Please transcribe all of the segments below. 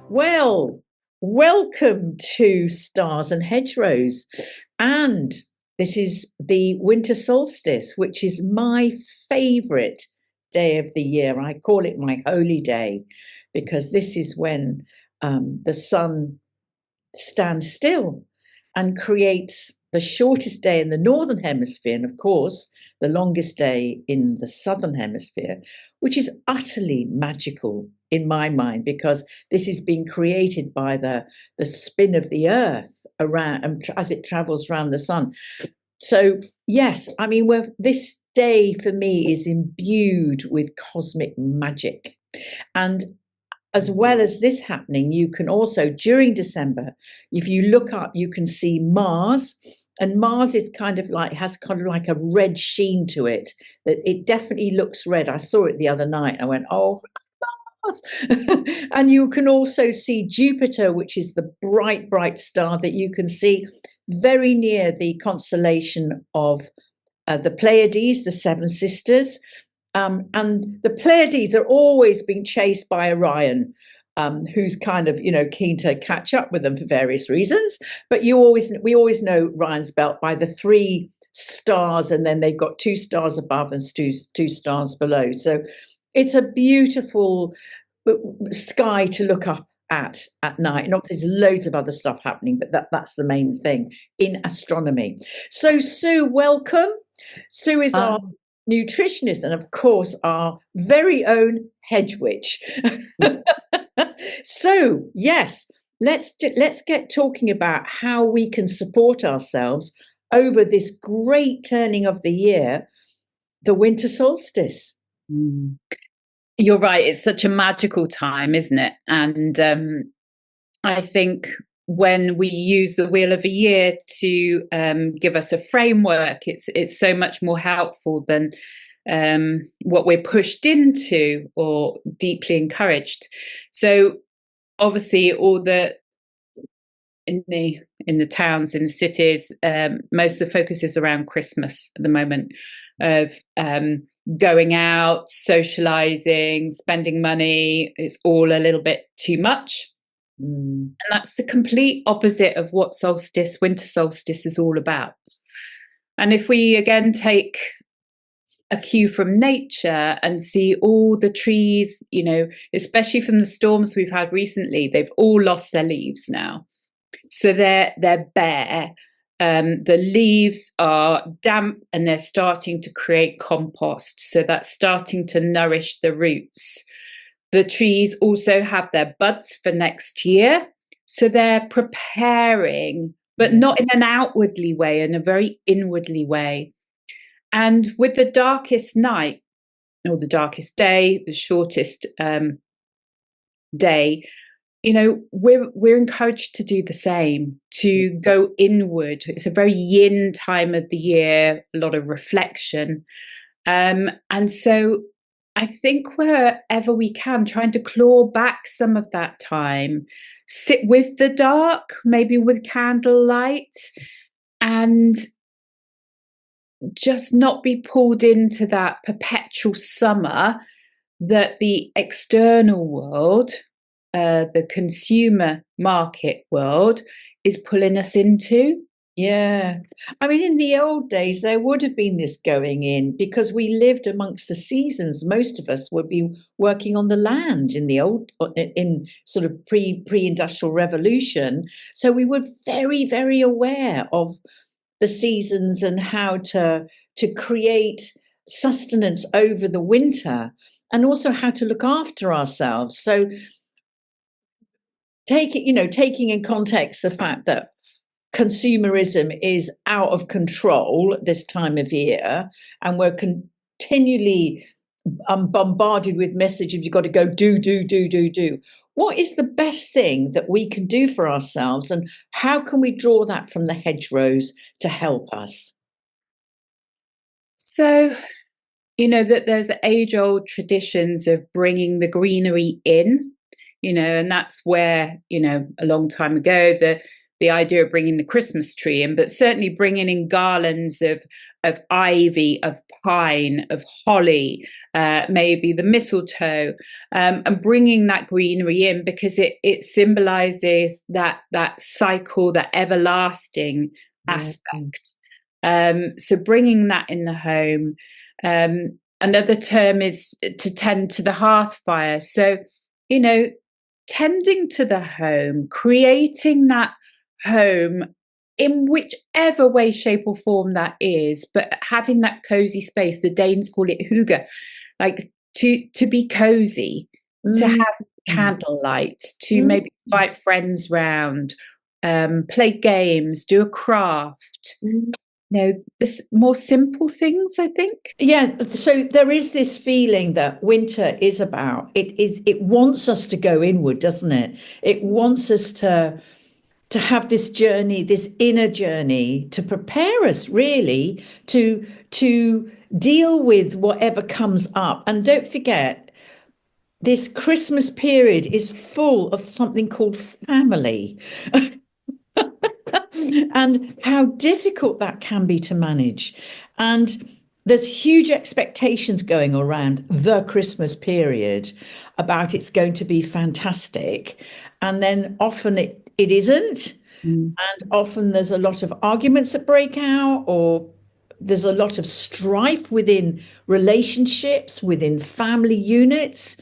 Well, welcome to Stars and Hedgerows. And this is the Winter Solstice, which is my favourite day of the year. I call it my holy day because this is when the sun stands still and creates the shortest day in the northern hemisphere, and of course, the longest day in the southern hemisphere, which is utterly magical in my mind because this is being created by the spin of the earth around as it travels around the sun. So yes, I mean, this day for me is imbued with cosmic magic. And as well as this happening, you can also, during December, if you look up, you can see Mars. And Mars is has kind of like a red sheen to it. That it definitely looks red. I saw it the other night. I went, oh, Mars. And you can also see Jupiter, which is the bright, bright star that you can see very near the constellation of the Pleiades, the Seven Sisters. And the Pleiades are always being chased by Orion, who's kind of, keen to catch up with them for various reasons. But we always know Orion's belt by the three stars, and then they've got two stars above and two stars below. So it's a beautiful sky to look up at night. And there's loads of other stuff happening, but that's the main thing in astronomy. So Sue, welcome. Sue is our nutritionist and of course our very own hedge witch. So yes, let's get talking about how we can support ourselves over this great turning of the year, the winter solstice. You're right, it's such a magical time, isn't it? And I think when we use the wheel of a year to give us a framework, it's so much more helpful than what we're pushed into or deeply encouraged. So obviously in the towns, in the cities, most of the focus is around Christmas at the moment, of going out, socializing, spending money. It's all a little bit too much. And that's the complete opposite of what winter solstice is all about. And if we again take a cue from nature and see all the trees, especially from the storms we've had recently, they've all lost their leaves now. So they're bare. The leaves are damp and they're starting to create compost. So that's starting to nourish the roots. The trees also have their buds for next year. So they're preparing, but not in an outwardly way, in a very inwardly way. And with the darkest night, or the darkest day, the shortest day, we're encouraged to do the same, to go inward. It's a very yin time of the year, a lot of reflection. And so I think wherever we can, trying to claw back some of that time, sit with the dark, maybe with candlelight, and just not be pulled into that perpetual summer that the external world, the consumer market world, is pulling us into. Yeah. I mean, in the old days, there would have been this going in because we lived amongst the seasons. Most of us would be working on the land in sort of pre-industrial revolution. So we were very, very aware of the seasons and how to create sustenance over the winter and also how to look after ourselves. So taking in context the fact that consumerism is out of control this time of year, and we're continually bombarded with messages, you've got to go do. What is the best thing that we can do for ourselves, and how can we draw that from the hedgerows to help us? So, that there's age-old traditions of bringing the greenery in, and that's where, a long time ago, the idea of bringing the Christmas tree in, but certainly bringing in garlands of ivy, of pine, of holly, maybe the mistletoe, and bringing that greenery in, because it symbolizes that cycle, that everlasting aspect. So bringing that in the home. Another term is to tend to the hearth fire. So, tending to the home, creating that home in whichever way, shape, or form that is, but having that cozy space. The Danes call it hygge, like to be cozy, to have candlelight, to maybe invite friends round, play games, do a craft. This more simple things, I think. Yeah, so there is this feeling that winter is about, it wants us to go inward, doesn't it? It wants us to have this journey, this inner journey, to prepare us really to deal with whatever comes up. And don't forget, this Christmas period is full of something called family. And how difficult that can be to manage. And there's huge expectations going around the Christmas period about it's going to be fantastic. And then often it isn't. And often there's a lot of arguments that break out, or there's a lot of strife within relationships, within family units.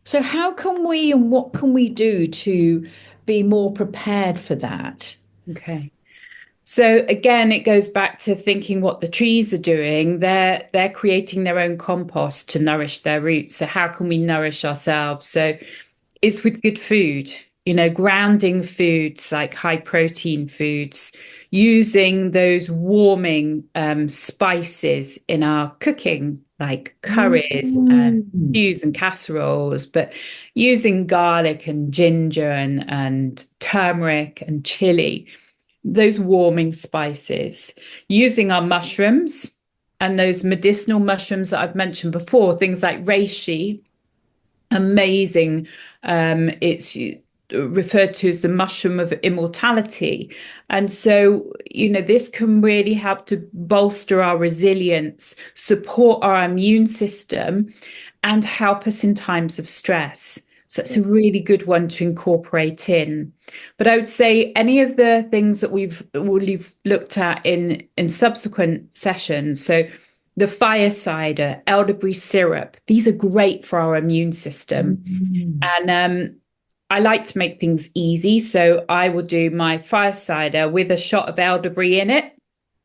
So how can we and what can we do to be more prepared for that? Okay. So again, it goes back to thinking what the trees are doing. They're creating their own compost to nourish their roots. So how can we nourish ourselves? So it's with good food, grounding foods like high protein foods, using those warming spices in our cooking, like curries and stews and casseroles, but using garlic and ginger and turmeric and chili, those warming spices, using our mushrooms and those medicinal mushrooms that I've mentioned before, things like reishi, amazing. It's referred to as the mushroom of immortality. And so, this can really help to bolster our resilience, support our immune system, and help us in times of stress. So it's a really good one to incorporate in. But I would say any of the things that we've looked at in subsequent sessions, so the fire cider, elderberry syrup, these are great for our immune system. And I like to make things easy. So I will do my fire cider with a shot of elderberry in it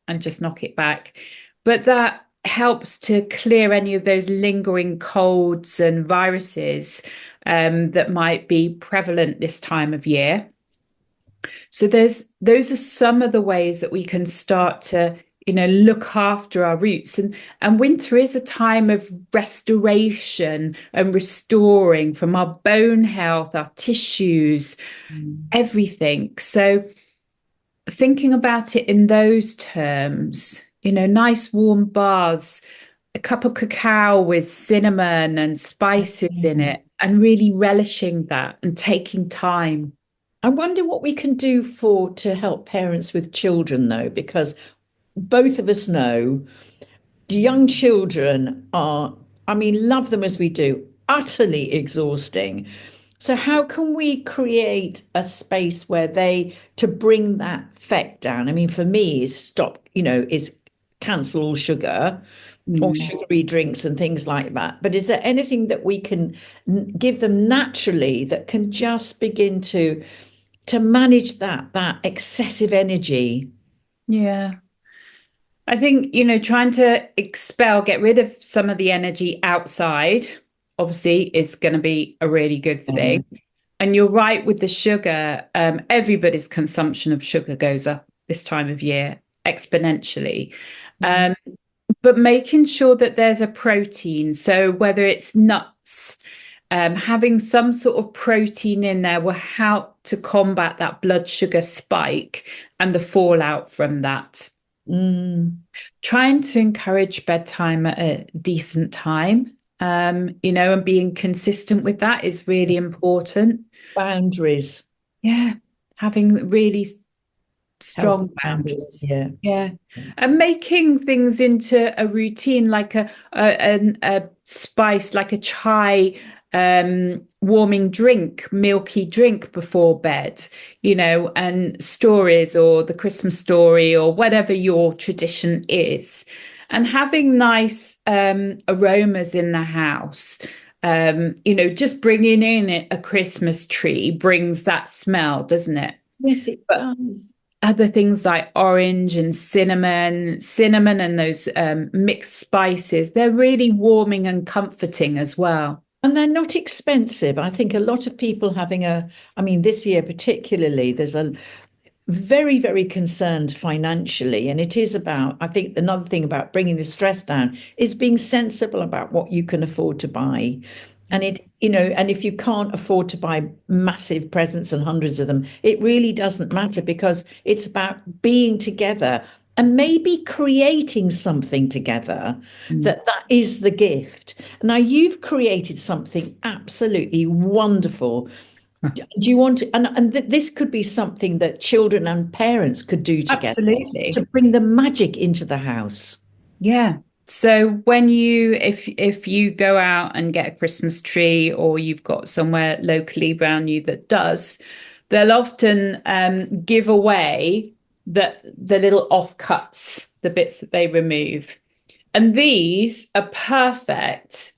and just knock it back. But that helps to clear any of those lingering colds and viruses that might be prevalent this time of year. So those are some of the ways that we can start to look after our roots. And winter is a time of restoration and restoring from our bone health, our tissues, everything. So thinking about it in those terms, nice warm baths, a cup of cacao with cinnamon and spices in it, and really relishing that and taking time. I wonder what we can do to help parents with children, though, because both of us know young children are, love them as we do, utterly exhausting. So how can we create a space where to bring that effect down? For me, is cancel all sugar or sugary drinks and things like that. But is there anything that we can give them naturally that can just begin to manage that excessive energy? Yeah. I think, trying to get rid of some of the energy outside, obviously, is going to be a really good thing. And you're right with the sugar. Everybody's consumption of sugar goes up this time of year exponentially. But making sure that there's a protein. So whether it's nuts, having some sort of protein in there will help to combat that blood sugar spike and the fallout from that. Trying to encourage bedtime at a decent time, and being consistent with that is really important. Boundaries. Yeah. Having really strong Healthy boundaries. yeah. Yeah. And making things into a routine, like a spice, like a chai warming drink, milky drink before bed, and stories or the Christmas story or whatever your tradition is. And having nice aromas in the house. Just bringing in a Christmas tree brings that smell, doesn't it? Yes, it But does. other things like orange and cinnamon and those mixed spices, they're really warming and comforting as well. And they're not expensive. I think a lot of people I mean, this year particularly, there's a very, very concerned financially. And it is about, I think another thing about bringing the stress down is being sensible about what you can afford to buy. And and if you can't afford to buy massive presents and hundreds of them, it really doesn't matter because it's about being together and maybe creating something together Mm. that is the gift. Now you've created something absolutely wonderful. Do you want to, this could be something that children and parents could do together Absolutely. to bring the magic into the house. Yeah. So when if you go out and get a Christmas tree or you've got somewhere locally around you that does, they'll often give away the little offcuts, the bits that they remove. And these are perfect.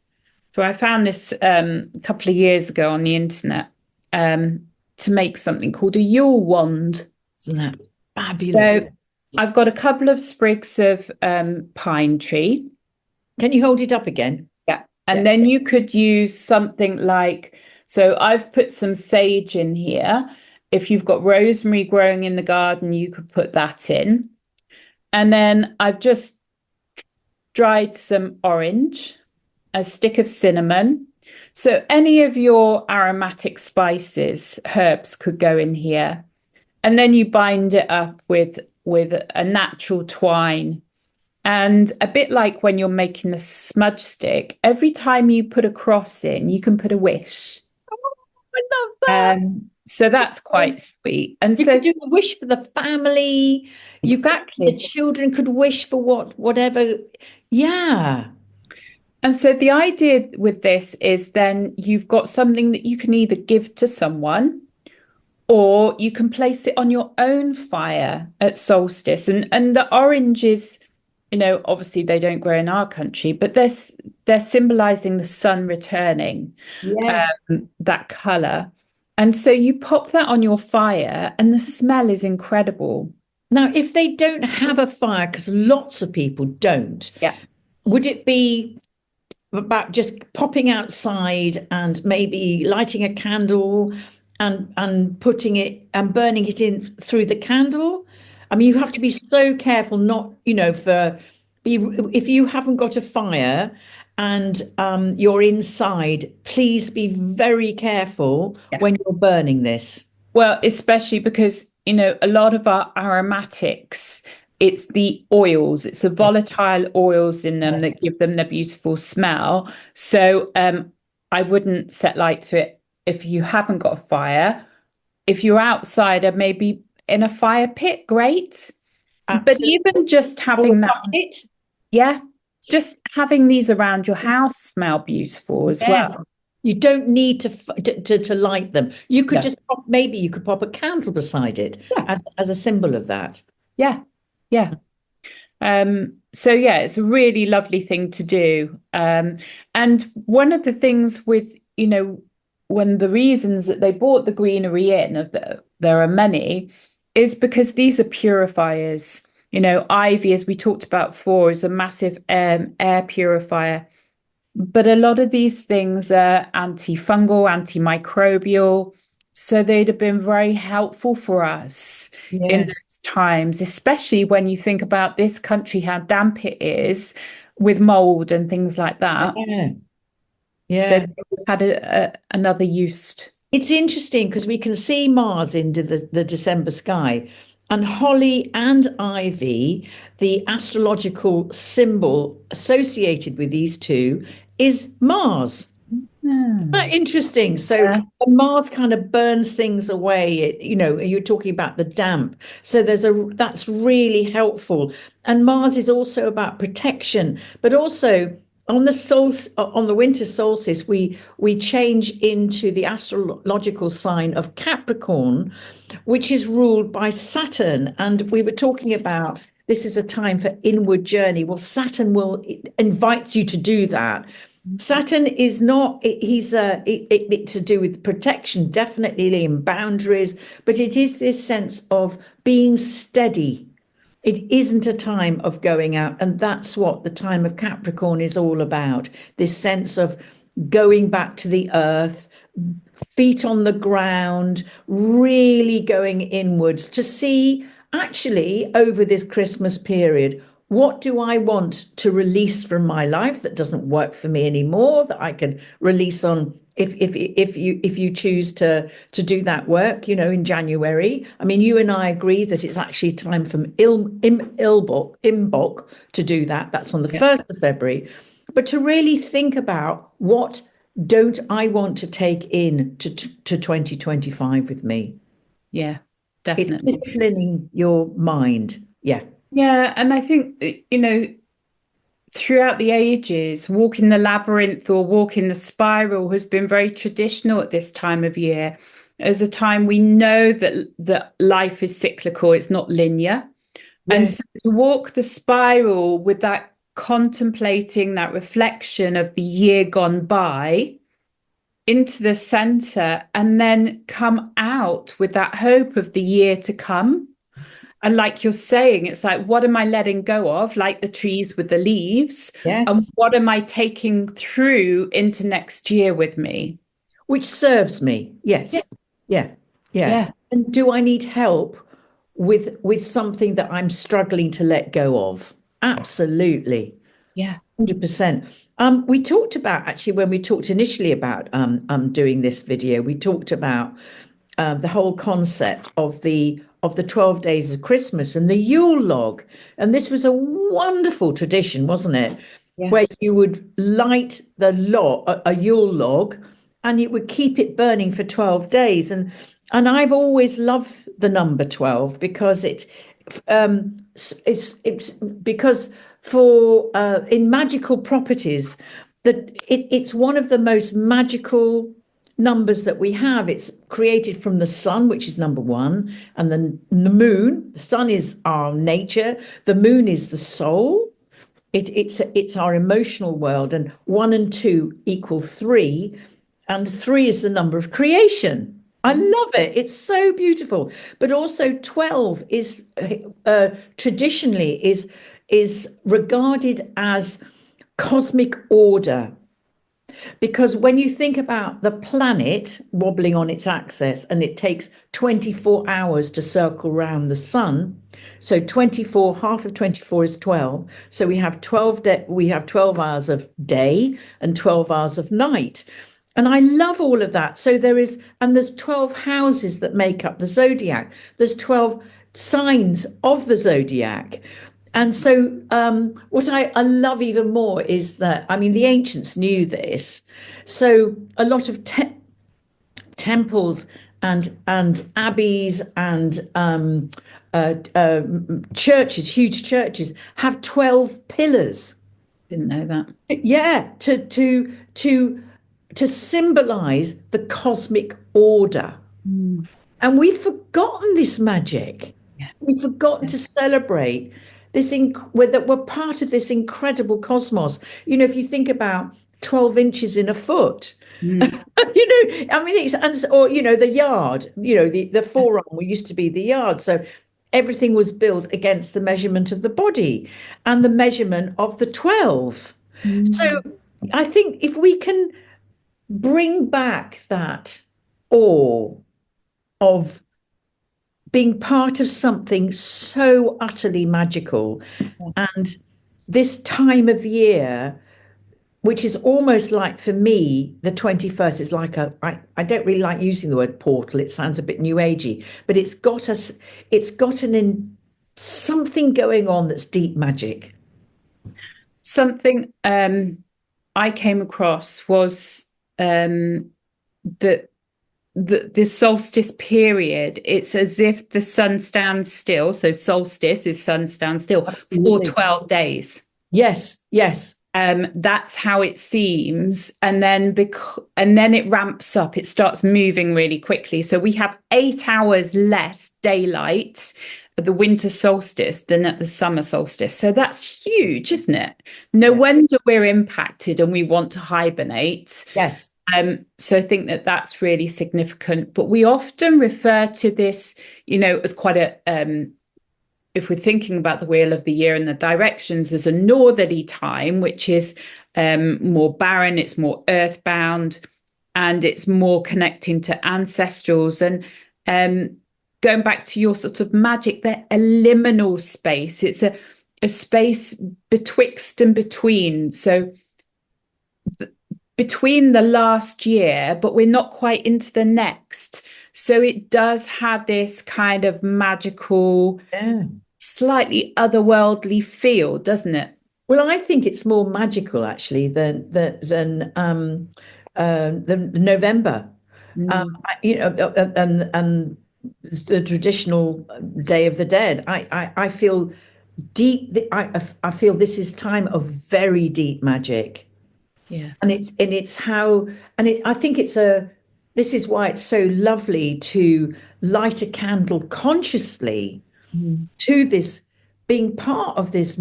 So I found this a couple of years ago on the internet um, to make something called a Yule wand. Isn't that fabulous? So I've got a couple of sprigs of pine tree. Can you hold it up again? Yeah. Yeah. And then you could use something like, so I've put some sage in here. If you've got rosemary growing in the garden, you could put that in. And then I've just dried some orange, a stick of cinnamon. So any of your aromatic spices, herbs could go in here. And then you bind it up with a natural twine. And a bit like when you're making a smudge stick, every time you put a cross in, you can put a wish. I love that. So that's quite sweet. And You so could do a wish for the family. The exactly. children could wish for whatever. Yeah. And so the idea with this is then you've got something that you can either give to someone or you can place it on your own fire at solstice. And the oranges, obviously they don't grow in our country, but they're symbolizing the sun returning, Yes. that color. And so you pop that on your fire and the smell is incredible. Now, if they don't have a fire, because lots of people don't, Yeah. would it be about just popping outside and maybe lighting a candle and putting it and burning it in through the candle? I mean, you have to be so careful not, if you haven't got a fire and you're inside, please be very careful Yeah. when you're burning this. Well, especially because, a lot of our aromatics, it's the oils, it's the volatile oils in them Yes. that give them the beautiful smell. So I wouldn't set light to it if you haven't got a fire. If you're outside or maybe in a fire pit, great. But Absolutely. even just Or a having that, bucket. yeah, just having these around your house smell beautiful as Yes. well. You don't need to light them. You could No. just maybe you could pop a candle beside it Yeah, as a symbol of that. yeah, yeah. So yeah, it's a really lovely thing to do. And one of the things with, one of the reasons that they bought the greenery in, there are many, is because these are purifiers. Ivy, as we talked about before, is a massive air purifier. But a lot of these things are antifungal, antimicrobial. So they'd have been very helpful for us in Yes. those times, especially when you think about this country, how damp it is with mold and things like that. Yeah. So Yeah. they've had another use. It's interesting because we can see Mars into the December sky, and holly and ivy, the astrological symbol associated with these two is Mars. Interesting. So Mars kind of burns things away. You're talking about the damp. So that's really helpful. And Mars is also about protection, but also on the winter solstice, we change into the astrological sign of Capricorn, which is ruled by Saturn. And we were talking about this is a time for inward journey. Well, Saturn invites you to do that. Saturn is not, to do with protection, definitely in boundaries, but it is this sense of being steady. It isn't a time of going out. And that's what the time of Capricorn is all about. This sense of going back to the earth, feet on the ground, really going inwards to see actually over this Christmas period, what do I want to release from my life that doesn't work for me anymore, that I can release on if you choose to do that work, in January. I mean, you and I agree that it's actually time from Imbolc to do that. That's on the 1st of February. But to really think about what don't I want to take in to 2025 with me. Yeah, definitely. It's disciplining your mind. Yeah. Yeah, and I think, throughout the ages, walking the labyrinth or walking the spiral has been very traditional at this time of year. As a time we know that life is cyclical, it's not linear. Yes. And so to walk the spiral with that contemplating, that reflection of the year gone by into the center, and then come out with that hope of the year to come. And like you're saying, it's like, what am I letting go of? Like the trees with the leaves. Yes. And what am I taking through into next year with me? Which serves me. Yes. Yeah. And do I need help with something that I'm struggling to let go of? Absolutely. Yeah. 100%. We talked about, actually, when we talked initially about doing this video, we talked about the whole concept of the 12 days of Christmas and the Yule log. And this was a wonderful tradition, wasn't it? Yeah. Where you would light a Yule log, and it would keep it burning for 12 days. And I've always loved the number 12 because it's because for in magical properties, that it's one of the most magical numbers that we have. It's created from the sun, which is number 1, and then the moon. The sun is our nature, the moon is the soul. It's our emotional world, and 1 and 2 equal 3, and 3 is the number of creation. I love it. It's so beautiful. But also 12 is traditionally is regarded as cosmic order. Because when you think about the planet wobbling on its axis, and it takes 24 hours to circle around the sun, so 24, half of 24 is 12. So we have 12 hours of day and 12 hours of night. And I love all of that. So there's 12 houses that make up the zodiac. There's 12 signs of the zodiac. And so what I love even more is that, I mean, the ancients knew this. So a lot of temples and abbeys and churches, huge churches, have 12 pillars. Didn't know that. Yeah, to symbolize the cosmic order. And we've forgotten this magic. Yeah. We've forgotten to celebrate this, that we're part of this incredible cosmos. If you think about 12 inches in a foot, I mean, the yard, the forearm used to be the yard. So everything was built against the measurement of the body and the measurement of the 12. So I think if we can bring back that awe of being part of something so utterly magical, and this time of year, which is almost like, for me, the 21st is like I don't really like using the word portal. It sounds a bit new agey, but it's got something going on that's deep magic. Something I came across was that the solstice period, it's as if the sun stands still. So solstice is sun stands still for Absolutely. 12 days. Yes, yes. That's how it seems, and then it ramps up. It starts moving really quickly. So we have 8 hours less daylight at the winter solstice than at the summer solstice. So that's huge, isn't it? No Yeah. wonder we're impacted and we want to hibernate. Yes. So I think that that's really significant. But we often refer to this, as quite a if we're thinking about the wheel of the year and the directions, there's a northerly time, which is more barren, it's more earthbound, and it's more connecting to ancestrals. And going back to your sort of magic, the liminal space, it's a space betwixt and between. So between the last year, but we're not quite into the next. So it does have this kind of magical, slightly otherworldly feel, doesn't it? Well, I think it's more magical actually than November. And the traditional Day of the Dead. I feel deep. I feel this is time of very deep magic. Yeah. And it's how, and I think this is why it's so lovely to light a candle consciously to this, being part of this.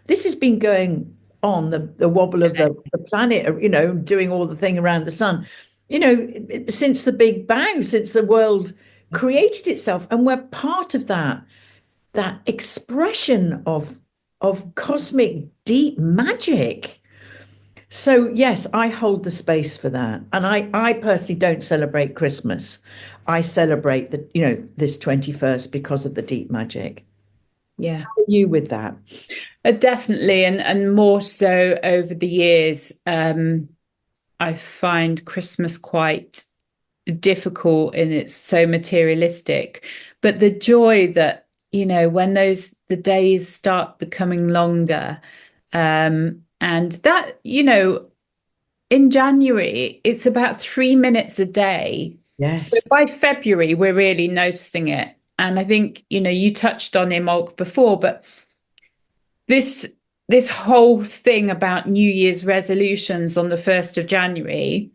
This has been going on, the wobble of the planet, doing all the thing around the sun, since the Big Bang, since the world created itself. And we're part of that expression of cosmic deep magic. So yes, I hold the space for that. And I personally don't celebrate Christmas. I celebrate this 21st because of the deep magic. Yeah. How are you with that? Definitely, and more so over the years. I find Christmas quite difficult and it's so materialistic. But the joy that, when the days start becoming longer, and that, in January, it's about 3 minutes a day. Yes. So by February, we're really noticing it. And I think, you touched on Imbolc before, but this whole thing about New Year's resolutions on the 1st of January,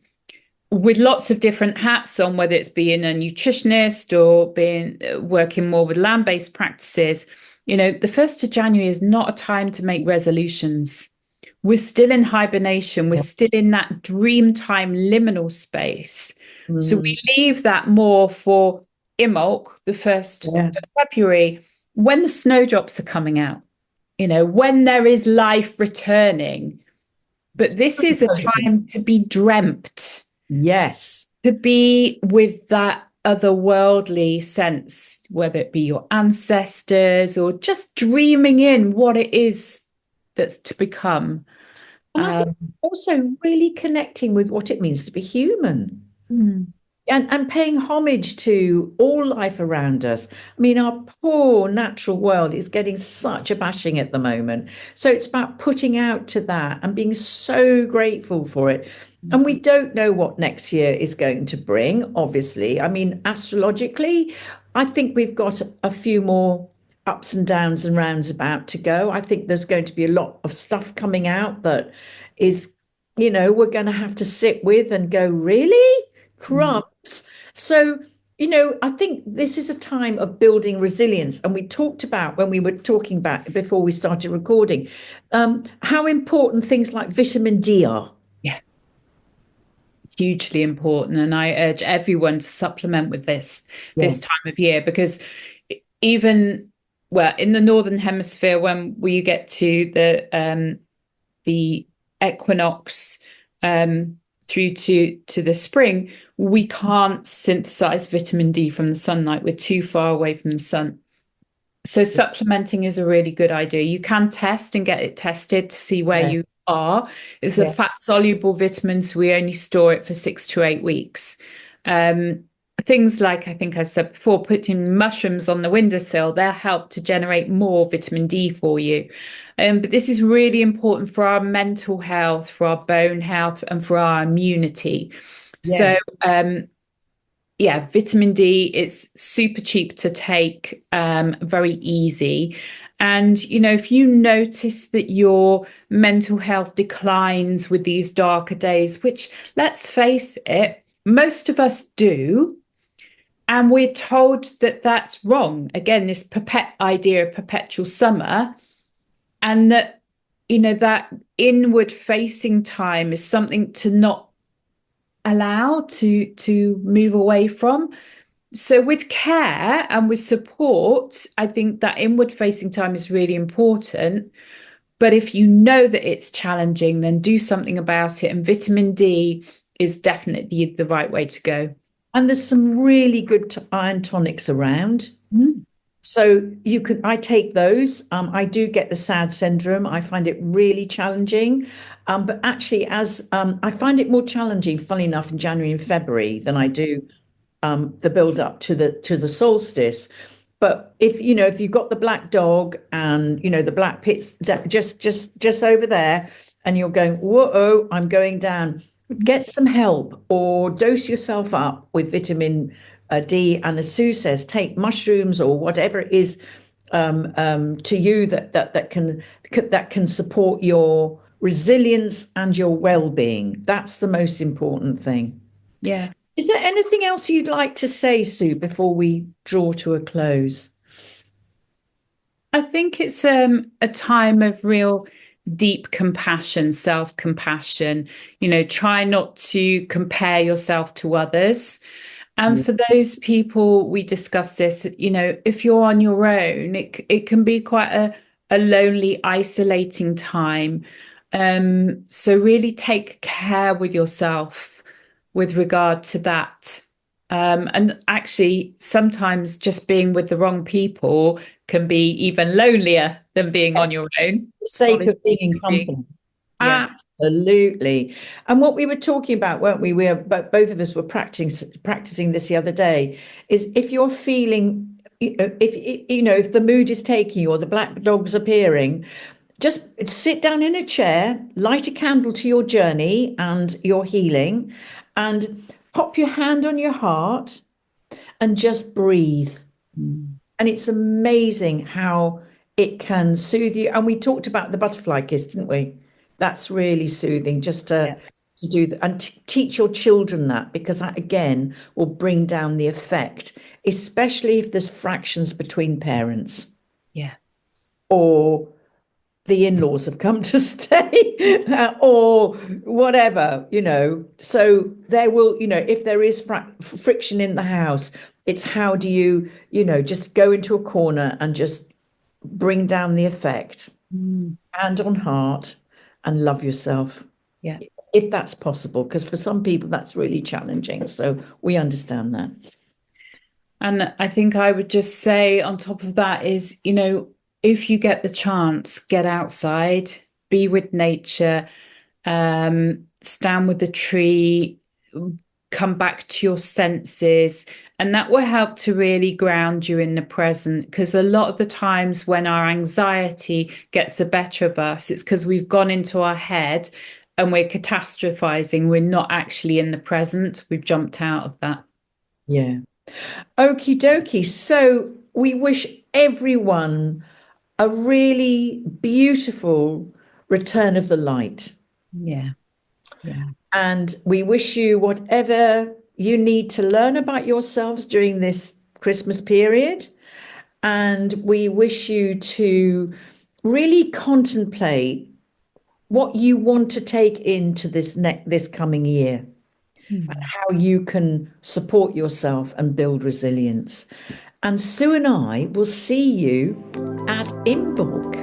with lots of different hats on, whether it's being a nutritionist or being working more with land-based practices, the 1st of January is not a time to make resolutions. We're still in hibernation. We're still in that dream time liminal space. So we leave that more for Imbolc, the 1st of February, when the snowdrops are coming out, when there is life returning. But this is a time to be dreamt. Yes. To be with that otherworldly sense, whether it be your ancestors or just dreaming in what it is that's to become. And I think also really connecting with what it means to be human. And paying homage to all life around us. I mean, our poor natural world is getting such a bashing at the moment. So it's about putting out to that and being so grateful for it. And we don't know what next year is going to bring, obviously. I mean, astrologically, I think we've got a few more ups and downs and rounds about to go. I think there's going to be a lot of stuff coming out that is, we're going to have to sit with and go, really? Crumbs. So, I think this is a time of building resilience. And we talked about, when we were talking about before we started recording, how important things like vitamin D are. Yeah. Hugely important. And I urge everyone to supplement with this time of year, because even, in the Northern Hemisphere, when we get to the equinox, through to the spring, we can't synthesize vitamin D from the sunlight. We're too far away from the sun. So supplementing is a really good idea. You can test and get it tested to see where you are. It's a fat-soluble vitamin, so we only store it for 6 to 8 weeks. things like, I think I've said before, putting mushrooms on the windowsill, they'll help to generate more vitamin D for you. But this is really important for our mental health, for our bone health, and for our immunity. Yeah. So, yeah, vitamin D is super cheap to take, very easy. And, if you notice that your mental health declines with these darker days, which, let's face it, most of us do, and we're told that that's wrong. Again, this idea of perpetual summer, and that, that inward facing time is something to not allow to move away from. So with care and with support, I think that inward facing time is really important. But if you know that it's challenging, then do something about it. And vitamin D is definitely the right way to go. And there's some really good iron tonics around. So I take those. I do get the SAD syndrome. I find it really challenging. But actually, I find it more challenging, funny enough, in January and February than I do the build up to the solstice. But if you've got the black dog and the black pit's just over there, and you're going, whoa, I'm going down, get some help or dose yourself up with vitamin D. And as Sue says, take mushrooms or whatever it is to you that can support your resilience and your well-being. That's the most important thing. Yeah. Is there anything else you'd like to say, Sue, before we draw to a close? I think it's a time of real deep compassion, self-compassion. Try not to compare yourself to others. And for those people, we discussed this, if you're on your own, it can be quite a lonely, isolating time. So really take care with yourself with regard to that. And actually, sometimes just being with the wrong people can be even lonelier than being on your own. For the sake of being in company. Yeah. Absolutely. And what we were talking about, weren't we? Both of us were practicing this the other day, is if you're feeling, if the mood is taking you or the black dog's appearing, just sit down in a chair, light a candle to your journey and your healing, and pop your hand on your heart and just breathe. And it's amazing how it can soothe you. And we talked about the butterfly kiss, didn't we? That's really soothing, just to do that, and teach your children that, because that again will bring down the effect, especially if there's fractions between parents. Yeah. Or the in-laws have come to stay or whatever, so there will, if there is friction in the house, it's how do you, just go into a corner and just bring down the effect, hand on heart, and love yourself. Yeah. If that's possible, because for some people that's really challenging. So we understand that. And I think I would just say on top of that is, if you get the chance, get outside, be with nature, stand with the tree, come back to your senses. And that will help to really ground you in the present. Because a lot of the times when our anxiety gets the better of us, it's because we've gone into our head and we're catastrophizing. We're not actually in the present. We've jumped out of that. Yeah. Okie dokie. So we wish everyone a really beautiful return of the light. Yeah. Yeah. And we wish you whatever you need to learn about yourselves during this Christmas period. And we wish you to really contemplate what you want to take into this coming year, and how you can support yourself and build resilience. And Sue and I will see you at Imbolc.